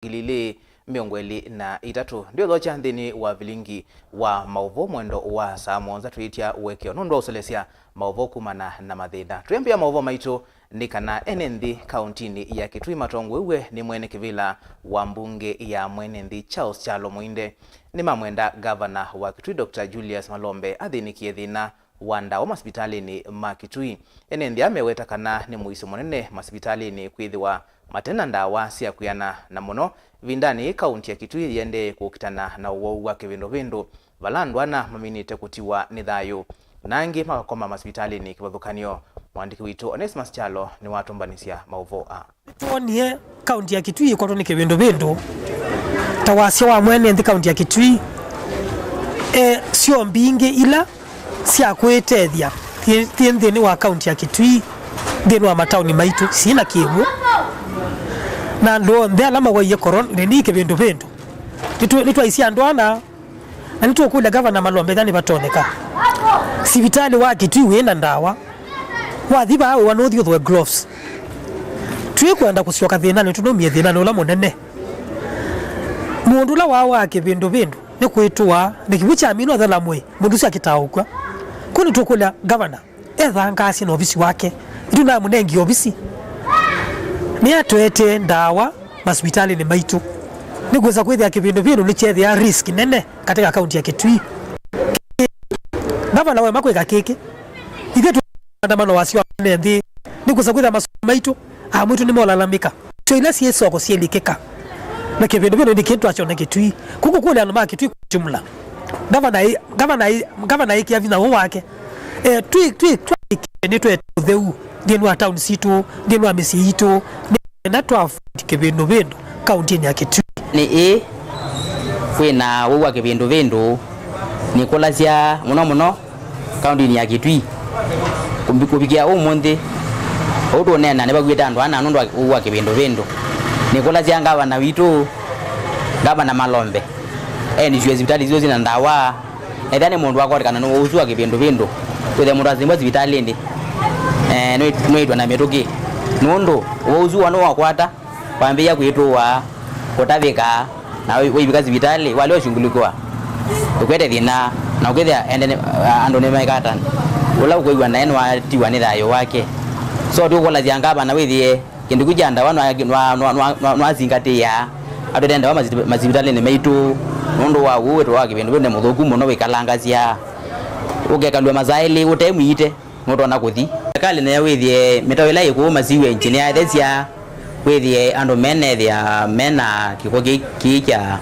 gilili miongweli na itatu ndio locha nthini wa Vilingi wa Mauvoo mwendo wa saa monza tuitia uwekeo nundu wa usolesia Mauvoo kumana na mathina tuyambia Mauvoo maitu ni kana enenthi kauntini ya Kitui matongwewe ni mwene kivila wa mbunge ya mwenenthi Charles Chalo Muinde ni mamwenda governor wa Kitui Dr. Julius Malombe athinikie thina wanda wa hospitalini ma Kitui enenthi ameweta kana ni muisi munene hospitalini kwithiwa matena ndawa cia kuyana na muno vindani kaunti ya Kitui yende kukitana na uwau wa kivindu valandwana maminite kutiwa ni thayu nangi makakoma hospitalini kivathukanio. Mwandiki witu Onesmus Chalo ni watumbanisia Mauvoo tuonie kaunti ya Kitui kwa ni kivindu tawasia wa mwene nthi kaunti ya Kitui sio mbinge ila cia kwetethia thini wa kaunti ya Kitui thini wa matauni maitu sina kivu na ndo ndela mawaye koron ni kivindu nitwaisia andwana na nitokula governor Malombe thani batoneka sibitali wa Kitui wena ndawa wathiba awe wanothio thwe gloves twikwenda kusioka thina tunomie thina nola munene mundu la wa kivindu ni kwitwa ni kibucha amino thala mwe mundu cia kitaukwa kuni tukula governor ethangasi na ofisi wake nduna munengi ofisi ni atwete ndawa hospitali ni maitu ni kuweza kwithia kivindu ni chethi ya risk nene katika kaunti ya Kitui governor we makwika kiki ithe andamano wasio nthi ni kuweza kwithia masomo maitu mwitu ni molalamika so ile si soko sielikeka na kivindu ni kitu acho na Kitui kuko kule anoma Kitui jumla governor hiki avina wake twi ni twe theu ndinu wa town situ ndinu wa misi itu na twa kivindu kaunti ya Kitui ni kwina wa kivindu ni kulazia muno kaunti ya Kitui kubikia umundi odo nena ne bagwita andu ana nundu wa kivindu ni kulazia ngava na witu ngava na Malombe ni jwe hospitali zizo zina ndawa ethane mundu akori kana no uzu wa kivindu kwithe mundu azimba hospitali ndi noitwa na mituki nundu uzu wano wakwata kwambia kwitwa kutavika na weibika hospitali wale oshungulikwa ukwete thina na ukithia ende andu ne maikata ula ukoigwa na enwa tiwa ni thayo wake so tukola ziangaba na withie kindu kujanda wana azingatia atenda wa mazibitali ni maitu nundu wa uweto wa kivindu ne muthuku muno wikalangazia ugekandwa mazaili utemwite muto na kuthi kali na withie mitawila iku maziwe engineer thesia withie andu mena kikoki kicha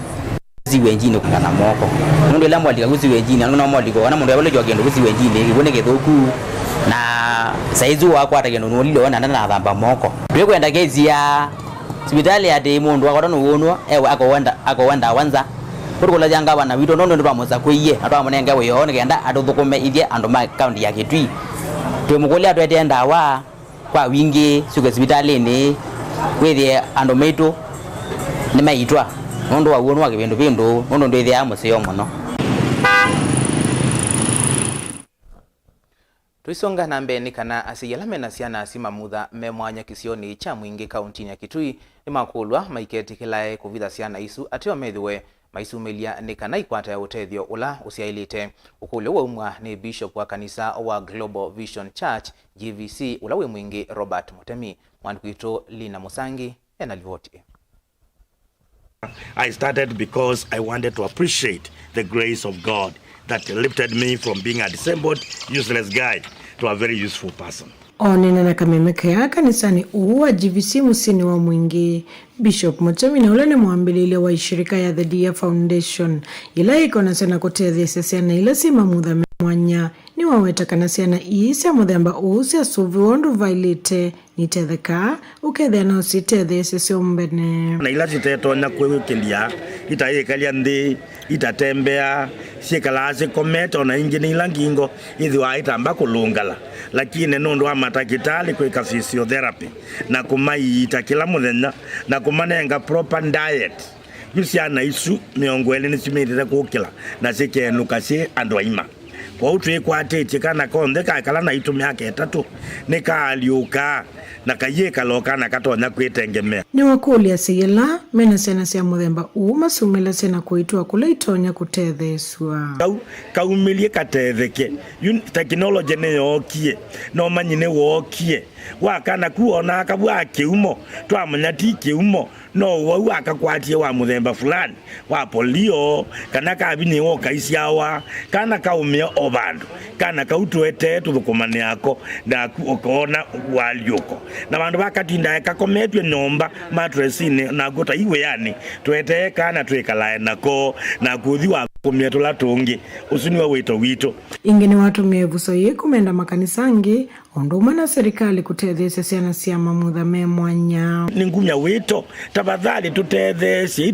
ziwe njini kana moko mundu ila mwalika kuziwe njini anu na mwaliko wana mundu yabole jogendo kuziwe njini ibone kithuku na saizu wako atakendo nolilo wana na thamba moko twekwenda kezia hospitali ati mundu akora no wonwa akowenda wanza kurukula janga wana wito nondo ndo pamoza kuiye atwa munenge we yone kenda atuthukume ithie andu ma county ya Kitui twemukulia twete ndawa kwa wingi suke hospitali ni withie andu maitu ni maitwa nondo wa wonwa kivindu nondo ndithia amuseo muno. Tuisonga na mbeni kana asiyalame na siana asima mutha memwanya kisioni cha mwingi kaunti ya Kitui ni makulwa maiketi kilae kuvitha siana isu atiwa methiwe maisumilia ni kana ikwata ya utethio ula usiailite ukule wa umwa ni bishop wa kanisa wa Global Vision Church GVC ula we mwingi Robert Mutemi mwandukuito Lina Musangi enalivoti. I started because I wanted to appreciate the grace of God that lifted me from being a disabled, useless guy to a very useful person. Onena na kamemeka ya kanisani uwa GVC musini wa mwingi Bishop Mutemi na ulene muambilile wa ishirika ya The Dear Foundation ila iko na sana kutethia sesiana ila sima mutha memwanya ni waweta kanasiana iisa muthemba uusia suvi wondu vailite nitetheka ukethia na usitethia sesio mbene na ila siteto na kwewe kendia itaikalia ndi itatembea sikalase kometa na ingine ila ngingo ithi waitamba kulungala lakini nundu wa matakitali kwika physiotherapy na kumaita kila muthenya na kumanenga proper diet yusiana isu miongwele nisimirire kukila na sikenuka si andu aima kwa utwe kwa tete kana konde kakala na itu miaka 3 nikaliuka na kayeka lokana katonya kwitengemea ni wakulia siyela mena sena sia muthemba masumela sena kuitwa kula itonya kutetheswa kaumilie katetheke technology ne yokie no manyine wokie wakana kuona akabwa kiumo twamanya ti kiumo no wa akakwatie wa muthemba fulani wa polio kana kabini wo kaisiawa kana kaumia obandu kana kautwete tuthukumani yako na ukona waliuko na bandu bakatinda ekakometwe nyomba matresini na gota iwe yani twete kana twekalae nako na kuthi wa kumyetula tungi usuni wa wito wito ingene watu mevuso yekumenda makanisangi onduma na serikali kutethesya ciana cia mamutha me mwanya ni ngumya wito tafadhali tutethesye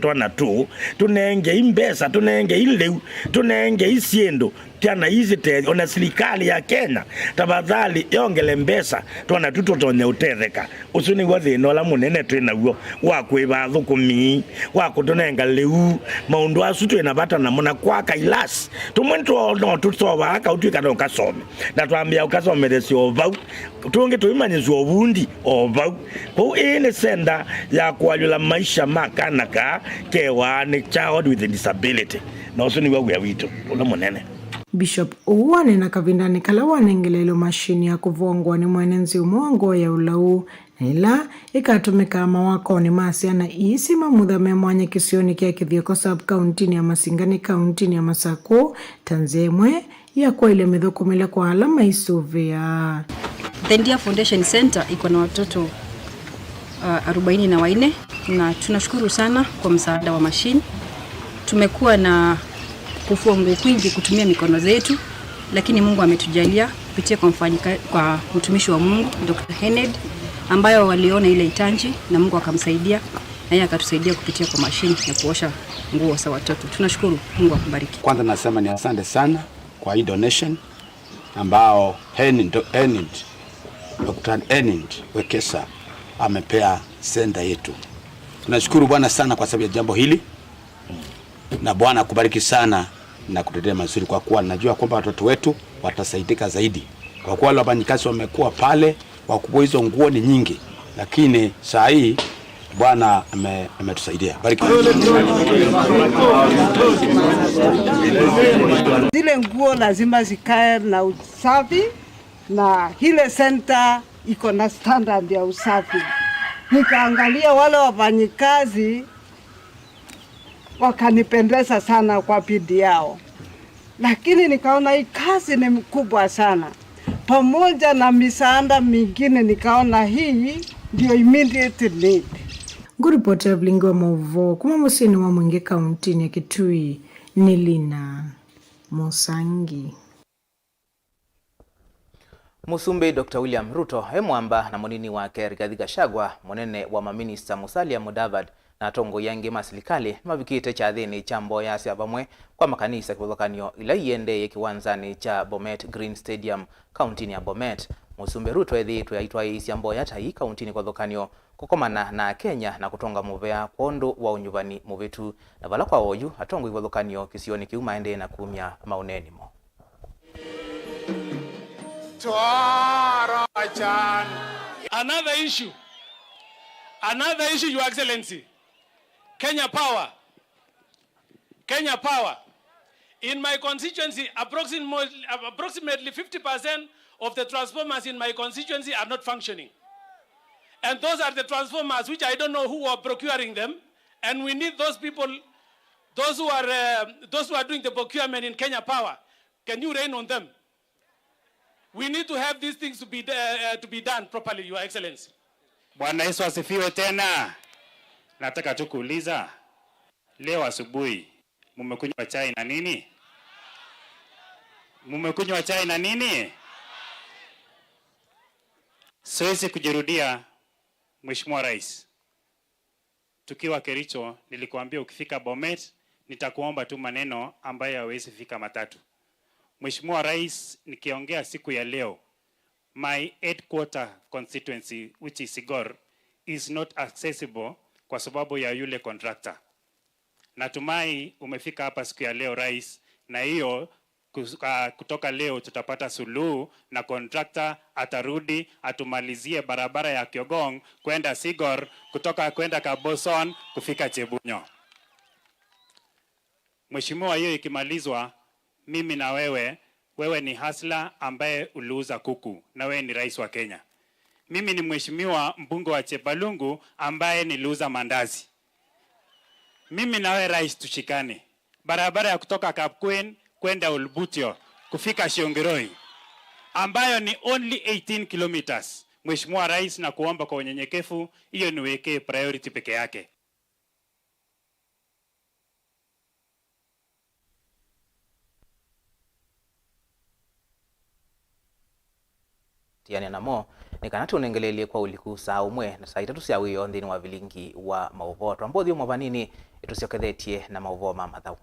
twana tu tunenge imbesa tunenge ileu tunenge isiendo tiana hizi ona serikali ya Kenya tafadhali yongele mbesa twana tutotonya utetheka usuni wa thino la munene twina guo wa kwiba thukumi wa kutunenga leu maundu asu twina bata na muna kwa kailasi tumwento no tutsoba aka utwika no kasome na twambia ukasomeresyo vau tunge tuimanyizwa obundi obau ko ene senda ya kwalula maisha makanaka kewa ni child with a disability no usuni wa wito ula munene Bishop uwane na kavindani kala wanengelelo mashini ya kuvongwa ni mwenenzi umongo ya ulau na ila ikatumika mawakoni masiana isi mamutha me mwanya kisioni kia kithioko sub-county ya Masingani county ya Masako Tanzemwe ya kwa ile mithukumile kwa alama isuvia. The India Foundation Center iko na watoto 44 na tunashukuru sana kwa msaada wa mashini. Tumekuwa na kufua nguo kwingi kutumia mikono zetu, lakini Mungu ametujalia kupitia kwa mtumishi wa Mungu Dr. Hened ambayo waliona ile itanji na Mungu akamsaidia na yeye akatusaidia kupitia kwa mashini ya kuosha nguo za watoto. Tunashukuru, Mungu akubariki. Kwanza nasema ni asante sana kwa hii donation ambao Dr. Hened Wekesa amepea senda yetu. Tunashukuru Bwana sana kwa sababu ya jambo hili. Na Bwana akubariki sana na kutetea mazuri kwa kuwa najua kwamba watoto wetu watasaidika zaidi. Kwa kuwa wale wafanyikazi wamekuwa pale wakubwa hizo nguo ni nyingi, lakini saa hii Bwana ametusaidia. Bariki. Zile nguo lazima zikae na usafi na hile center iko na standard ya usafi. Nikaangalia wale wafanyikazi wakanipendeza sana kwa bidii yao. Lakini nikaona hii kazi ni mkubwa sana. Pamoja na misaada mingine nikaona hii ndio immediate need. Nguripoti ya Vilingi Wa Mauvoo kuma musini wa Mwingi kaunti ya Kitui ni Lina Musangi. Musumbi Dr. William Ruto hemwamba na munini wake Rigathi Gachagua munene wa maminista Musalia Mudavadi na tongo yangi masilikali mavikite cha thini cha mboya cia bamwe kwa makanisa kuthokanio ila iende yekiwanzani cha Bomet Green Stadium kaunti ya Bomet. Musumbi Ruto ethitwe aitwa cia mboya ta hii kaunti kuthokanio kukomana na Kenya na kutonga muvea kondo wa unyuvani muvitu na vala kwa oyu atongo kuthokanio kisioni kiuma ende na kumya mauneni mo. Another issue, Your Excellency. Kenya Power. In my constituency, approximately 50% of the transformers in my constituency are not functioning. And those are the transformers which I don't know who are procuring them. And we need those people, those who are doing the procurement in Kenya Power. Can you rein on them? We need to have these things to be done properly, Your Excellency. Bwana Yesu asifiwe tena. Nataka tu kuuliza leo asubuhi mmekunywa chai na nini? Mmekunywa chai na nini? Siwezi kujirudia, Mheshimiwa Rais. Tukiwa Kericho nilikuambia ukifika Bomet nitakuomba tu maneno ambayo hawezi fika matatu. Mheshimiwa Rais, nikiongea siku ya leo, my headquarter constituency, which is Sigor, is not accessible kwa sababu ya yule contractor. Natumai umefika hapa siku ya leo Rais, na hiyo kutoka leo tutapata suluhu na contractor atarudi atumalizie barabara ya Kiogong kwenda Sigor, kutoka kwenda Kaboson kufika Chebunyo. Mheshimiwa, hiyo ikimalizwa, mimi na wewe ni hasla ambaye uliuza kuku na wewe ni rais wa Kenya. Mimi ni mheshimiwa mbunge wa Chebalungu ambaye niliuza mandazi. Mimi na wewe rais tushikane. Barabara ya kutoka Kapkwen kwenda Ulbutio kufika Shiongiroi ambayo ni only 18 kilometers. Mheshimiwa rais, na kuomba kwa unyenyekevu hiyo niweke priority peke yake. Tiani namo ni kana tunengelelie kwa uliku saa umwe na saa 3 cia wiyo ndini wa Vilingi wa Mauvoo twambothi mwabanini ituciokethetie na Mauvoo ma mathau.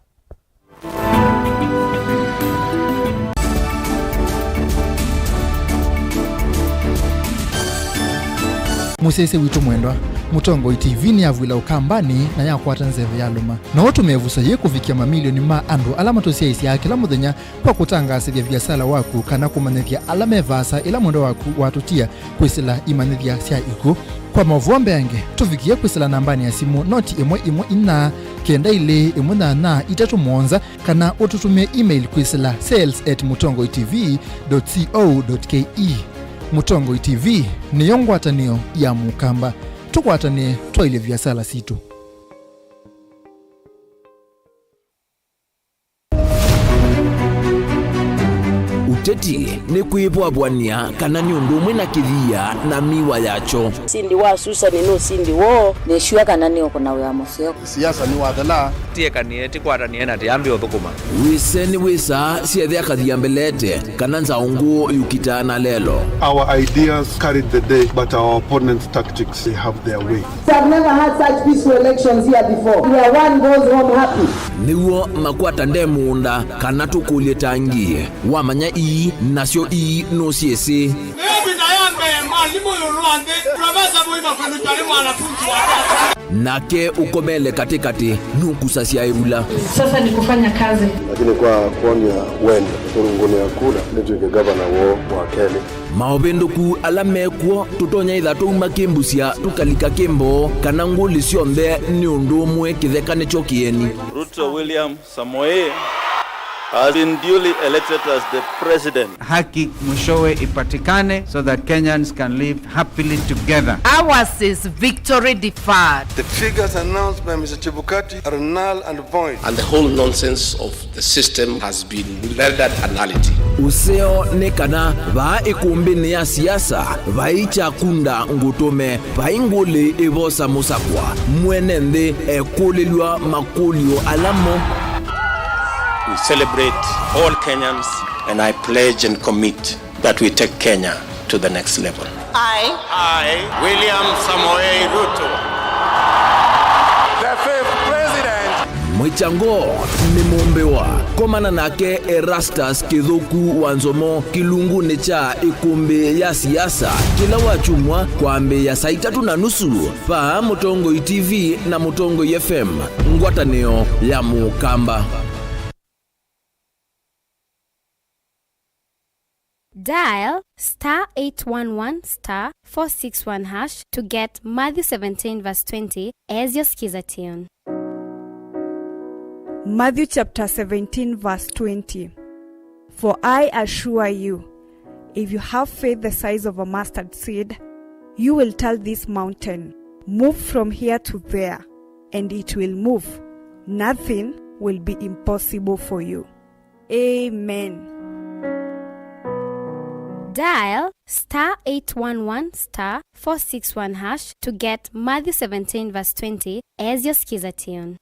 Musese witu mwendwa Mutongo TV ni avwila ukambani na yakwata nzeve ya luma na watu mevusa ye kufikia mamilioni ma andu alama tosia isi ya kila muthenya kwa kutangasithia biasala waku kana kumanithia alama evasa ila mwendo waku watutia kwisila imanithia sia iku kwa Mauvoo mbeange tufikie kwisila nambani ya simu noti imwe ina kenda ile imwe na itatu mwonza kana ututumie email kwisila sales@mutongotv.co.ke. Mutongo TV ni yongwatanio ya mukamba tukwatane twaile biasala situ. Uteti ni kuibwabwania kana ni undumwe na kithia na miwa yacho. Sindi wa Susan no sindi wo ne shua kana ni okona wa museo. Siasa ni wadala tie kanieti kwaranie na tiambi othukuma. Wiseni wisa siethe akathia mbelete kana nzaungu yukitana lelo. Our ideas carried the day but our opponents' tactics they have their way. We have never had such peaceful elections here before. Where one goes home happy. Niwo makwata ndemunda kana tukulie tangie wamanya nasio no siese nake ukomele katikati nukusa sia ibula. Sasa ni kufanya kazi, lakini kwa kuonia wende turunguni ya kula ndio gavana wa Kenya maobendoku alamekwo tutonya ithato makimbusia tukalika kimbo kana nguli cionthe ni undu mwe kithekane chokieni. Ruto William Samoei has been duly elected as the president. Haki mwishowe ipatikane so that Kenyans can live happily together. Ours is victory deferred. The figures announced by Mr. Chebukati are null and void. And the whole nonsense of the system has been rendered a nullity. Useo nekana va ikumbini ya siasa vaicha kunda ngutume vainguli evosa musakwa mwenende ekulilwa makulio alamo. We celebrate all Kenyans and I pledge and commit that we take Kenya to the next level. I, William Samoei Ruto, the fifth president. Mwichango ni mumbewa komana nake Erastus Kithuku Wanzomo kilungu necha ikumbi ya siasa kila wachumwa kwa ambe ya saa 3:30 pa Mutongo TV na Mutongo FM ngwataneo ya mukamba. Dial *811*461# to get Matthew 17:20 as your skiza tune. Matthew chapter 17 verse 20. For I assure you, if you have faith the size of a mustard seed, you will tell this mountain, move from here to there, and it will move. Nothing will be impossible for you. Amen. Dial *811*461# to get Matthew 17:20 as your skiza tune.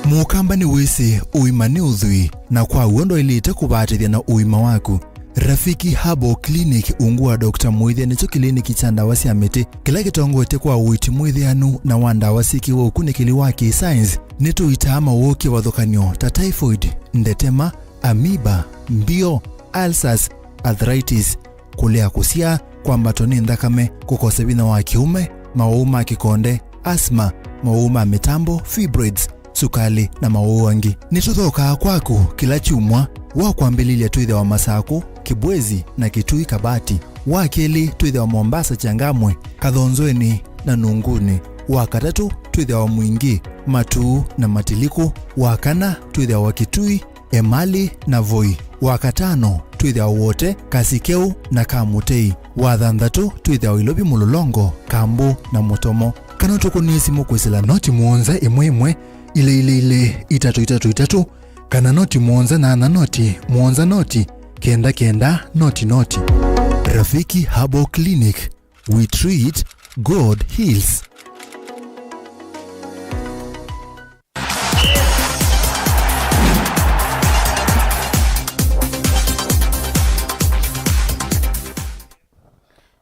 Mukamba ni wese uimani udhui na kwa uondo ilite kubatithia na uima waku. Rafiki Habo Clinic ungua Dr. Muithia nicho kliniki cha ndawa cia miti kila gitongote kwa uiti muithianu na wanda wasiki wa ukunikili wa science nitu itama woke wathukanio ta typhoid, ndetema, amoeba, mbio, ulcers, arthritis, kulea kusia, kwambatoni ndakame, kukosa bina wa kiume, mauma kikonde, asthma, mauma mitambo, fibroids, sukali na mauangi. Nituthoka kwaku kila chumwa wa kwambililia twithe wa Masaku, Kibwezi na Kitui Kabati. Wa keli twithe wa Mombasa Changamwe, Kathonzweni na Nunguni. Wa katatu twithe wa Mwingi, Matuu na Matiliku. Wa kana twithe wa Kitui, Emali na Voi. Wa katano twithe wa wote, Kasikeu na Kamutei. Wa thanthatu twithe wa Ilobi Mulolongo, Kambu na Mutomo. Kana tukunisi mukwesela noti muonza imwe ile 333 kana noti muonza na noti muonza noti kenda noti. Rafiki Herbal Clinic, we treat, God heals.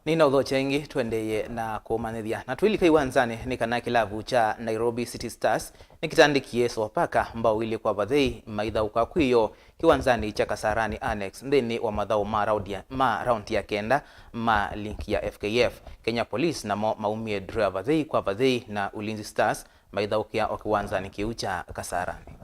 Nina udho chengi tuendeye na kumanithia na tuilika iwanzane ni kana kilavu cha Nairobi City Stars nikitandikie Sofapaka mbao ili kwa bathei maitha ukakwiyo kiwanzani cha Kasarani Annex ndeni wa madhao ma round ya kenda ma link ya FKF. Kenya Police na maumie driver bathei kwa bathei na Ulinzi Stars maitha ukia okiwanzani kiucha Kasarani.